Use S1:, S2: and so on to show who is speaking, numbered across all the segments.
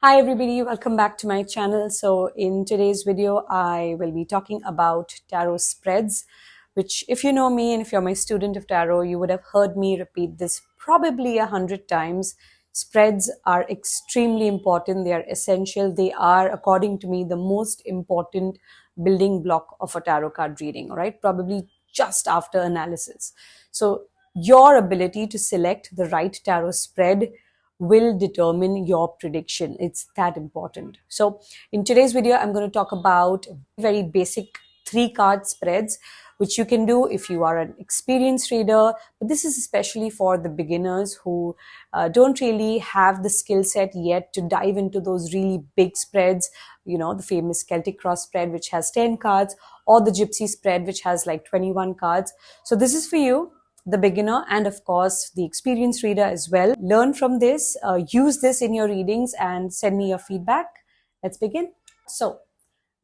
S1: Hi everybody, welcome back to my channel. So in today's video, I will be talking about tarot spreads, which if you know me and if you're my student of tarot, you would have heard me repeat this probably 100 times. Spreads are extremely important. They are essential. They are, according to me, the most important building block of a tarot card reading, all right? Probably just after analysis. So your ability to select the right tarot spread will determine your prediction. It's that important. So in today's video, I'm going to talk about very basic 3-card spreads, which you can do if you are an experienced reader. But this is especially for the beginners who don't really have the skill set yet to dive into those really big spreads, you know, the famous Celtic cross spread, which has 10 cards, or the gypsy spread, which has like 21 cards. So this is for you, the beginner, and of course the experienced reader as well. Learn from this, use this in your readings and send me your feedback. Let's begin. So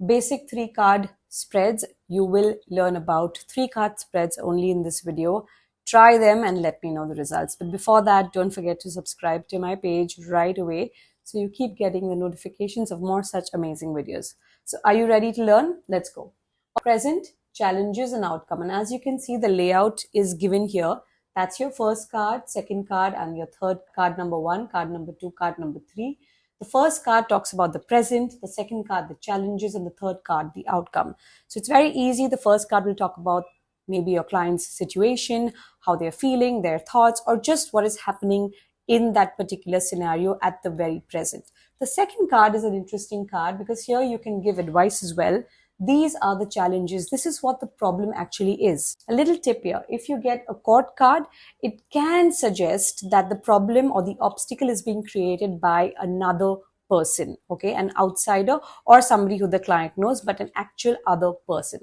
S1: basic 3-card spreads. You will learn about 3-card spreads only in this video. Try them and let me know the results. But before that, don't forget to subscribe to my page right away so you keep getting the notifications of more such amazing videos. So are you ready to learn? Let's go. Present, challenges and outcome. And as you can see, the layout is given here. That's your first card, second card, and your third card number 1, card number 2, card number 3. The first card talks about the present, the second card, the challenges, and the third card, the outcome. So it's very easy. The first card will talk about maybe your client's situation, how they're feeling, their thoughts, or just what is happening in that particular scenario at the very present. The second card is an interesting card because here you can give advice as well. These are the challenges. This is what the problem actually is. A little tip here. If you get a court card, it can suggest that the problem or the obstacle is being created by another person, okay, an outsider or somebody who the client knows, but an actual other person.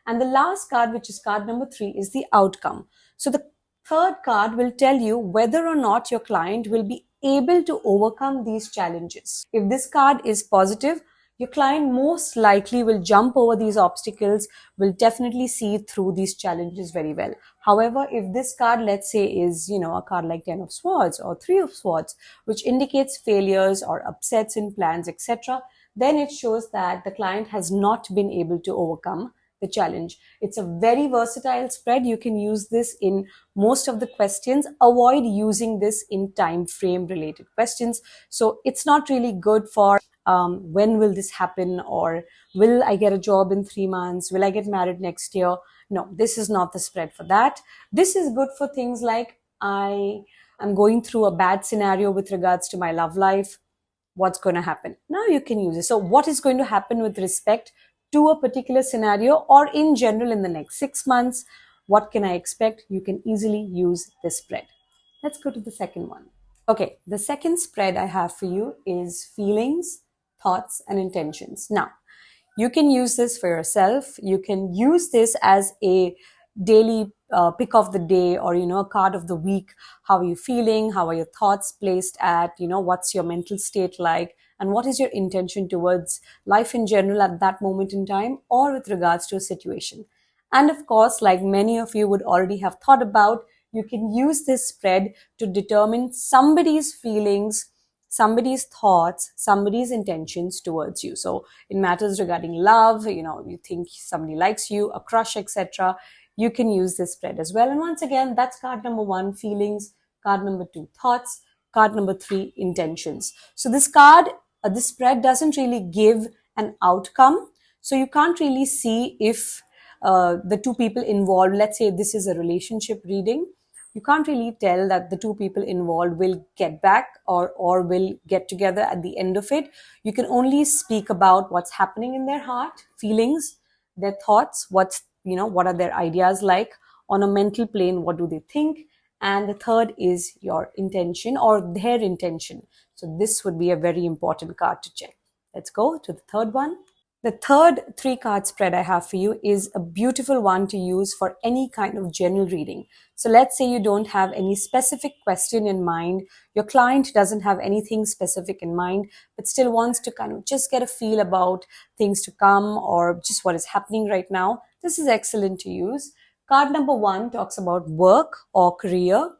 S1: And the last card, which is card number 3, is the outcome. So the third card will tell you whether or not your client will be able to overcome these challenges. If this card is positive, your client most likely will jump over these obstacles, will definitely see through these challenges very well. However, if this card, let's say, is, you know, a card like 10 of Swords or 3 of Swords, which indicates failures or upsets in plans, etc., then it shows that the client has not been able to overcome the challenge. It's a very versatile spread. You can use this in most of the questions. Avoid using this in time frame related questions. So it's not really good for when will this happen, or will I get a job in 3 months? Will I get married next year? No, this is not the spread for that. This is good for things like I am going through a bad scenario with regards to my love life. What's going to happen? Now you can use it. So what is going to happen with respect to a particular scenario or in general in the next 6 months? What can I expect? You can easily use this spread. Let's go to the second one. Okay, the second spread I have for you is feelings, thoughts, and intentions. Now, you can use this for yourself. You can use this as a daily pick of the day, or, you know, a card of the week. How are you feeling? How are your thoughts placed at, you know, what's your mental state like? And what is your intention towards life in general at that moment in time, or with regards to a situation? And of course, like many of you would already have thought about, you can use this spread to determine somebody's feelings, somebody's thoughts, somebody's intentions towards you. So in matters regarding love, you know, you think somebody likes you, a crush, etc., you can use this spread as well. And once again, that's card number 1, feelings, card number 2, thoughts, card number 3, intentions. So this card, this spread doesn't really give an outcome. So you can't really see if the two people involved, let's say this is a relationship reading, you can't really tell that the two people involved will get back or will get together at the end of it. You can only speak about what's happening in their heart, feelings, their thoughts, what are their ideas like on a mental plane, what do they think, and the third is your intention or their intention. So this would be a very important card to check. Let's go to the third one. The third 3-card spread I have for you is a beautiful one to use for any kind of general reading. So let's say you don't have any specific question in mind, your client doesn't have anything specific in mind, but still wants to kind of just get a feel about things to come or just what is happening right now. This is excellent to use. Card number 1 talks about work or career.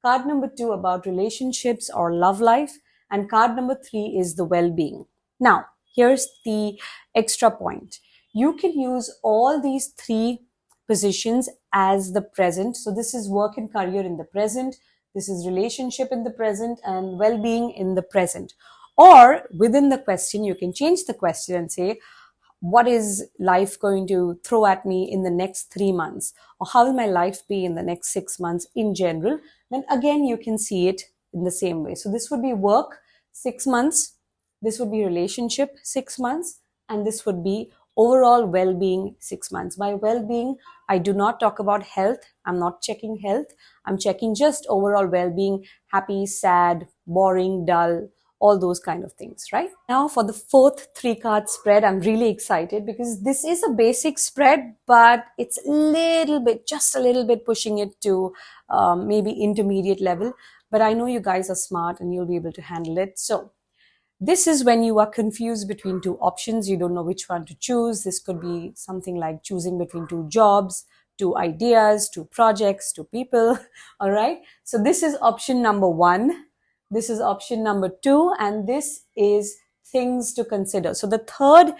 S1: Card number 2 about relationships or love life. and card number 3 is the well-being. Now, here's the extra point. You can use all these 3 positions as the present. So this is work and career in the present, this is relationship in the present, and well-being in the present. Or within the question, you can change the question and say, what is life going to throw at me in the next 3 months? Or how will my life be in the next 6 months in general? Then again, you can see it in the same way. So this would be work 6 months, this would be relationship 6 months, and this would be overall well-being 6 months. By well-being, I do not talk about health. I'm not checking health. I'm checking just overall well-being, happy, sad, boring, dull, all those kind of things, right? Now for the 4th 3-card spread, I'm really excited because this is a basic spread, but it's a little bit, just a little bit pushing it to maybe intermediate level. But I know you guys are smart and you'll be able to handle it. So this is when you are confused between 2 options. You don't know which one to choose. This could be something like choosing between 2 jobs, 2 ideas, 2 projects, 2 people. All right. So this is option number 1. This is option number 2. And this is things to consider. So the 3rd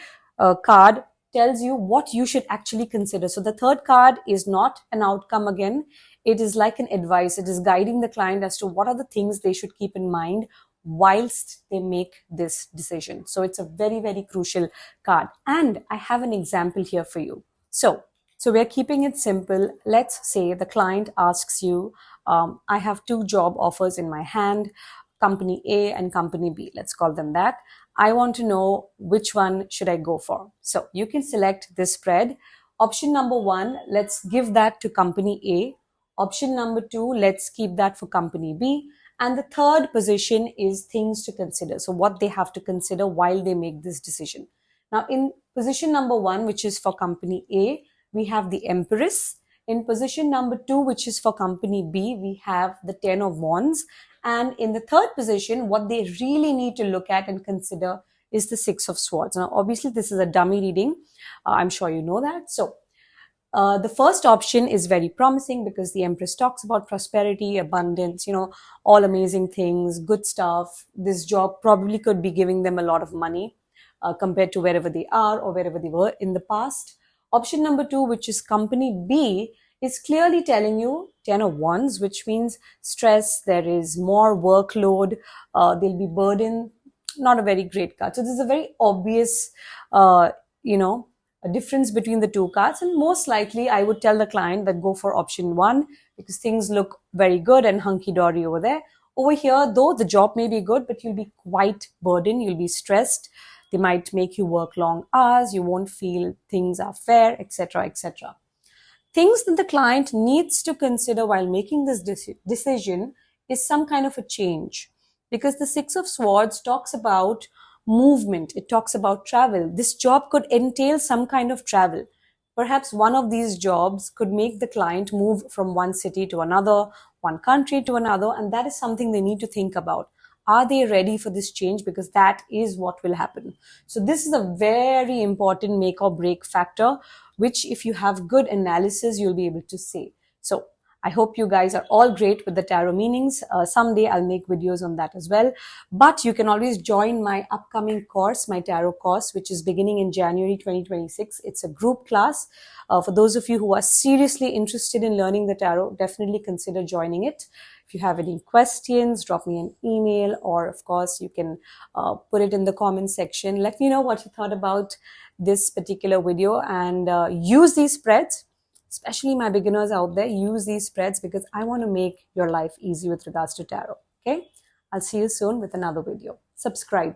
S1: card tells you what you should actually consider. So the 3rd card is not an outcome again. It is like an advice. It is guiding the client as to what are the things they should keep in mind whilst they make this decision. So it's a very, very crucial card. And I have an example here for you. So we're keeping it simple. Let's say the client asks you, I have 2 job offers in my hand, company A and company B. Let's call them that. I want to know which one should I go for. So you can select this spread. Option number 1, let's give that to company A. Option number 2, let's keep that for company B. And the 3rd position is things to consider. So what they have to consider while they make this decision. Now in position number 1, which is for company A, we have the Empress. In position number 2, which is for company B, we have the 10 of Wands. And in the 3rd position, what they really need to look at and consider is the 6 of Swords. Now, obviously, this is a dummy reading. I'm sure you know that. So the first option is very promising because the Empress talks about prosperity, abundance, all amazing things, good stuff. This job probably could be giving them a lot of money compared to wherever they are or wherever they were in the past. Option number 2, which is company B, is clearly telling you 10 of Wands, which means stress, there is more workload, there'll be burden, not a very great card. So this is a very obvious, a difference between the 2 cards. And most likely I would tell the client that go for option 1 because things look very good and hunky-dory over there. Over here, though, the job may be good, but you'll be quite burdened. You'll be stressed. They might make you work long hours. You won't feel things are fair, etc., etc. Things that the client needs to consider while making this decision is some kind of a change, because the 6 of Swords talks about movement. It talks about travel. This job could entail some kind of travel. Perhaps one of these jobs could make the client move from one city to another, one country to another, and that is something they need to think about. Are they ready for this change? Because that is what will happen. So this is a very important make or break factor, which if you have good analysis, you'll be able to say. So I hope you guys are all great with the tarot meanings. Someday I'll make videos on that as well. But you can always join my upcoming course, my tarot course, which is beginning in January 2026. It's a group class. For those of you who are seriously interested in learning the tarot, definitely consider joining it. If you have any questions, drop me an email, or of course you can put it in the comment section. Let me know what you thought about this particular video, and use these spreads. Especially my beginners out there, use these spreads because I want to make your life easy with regards to tarot. Okay? I'll see you soon with another video. Subscribe.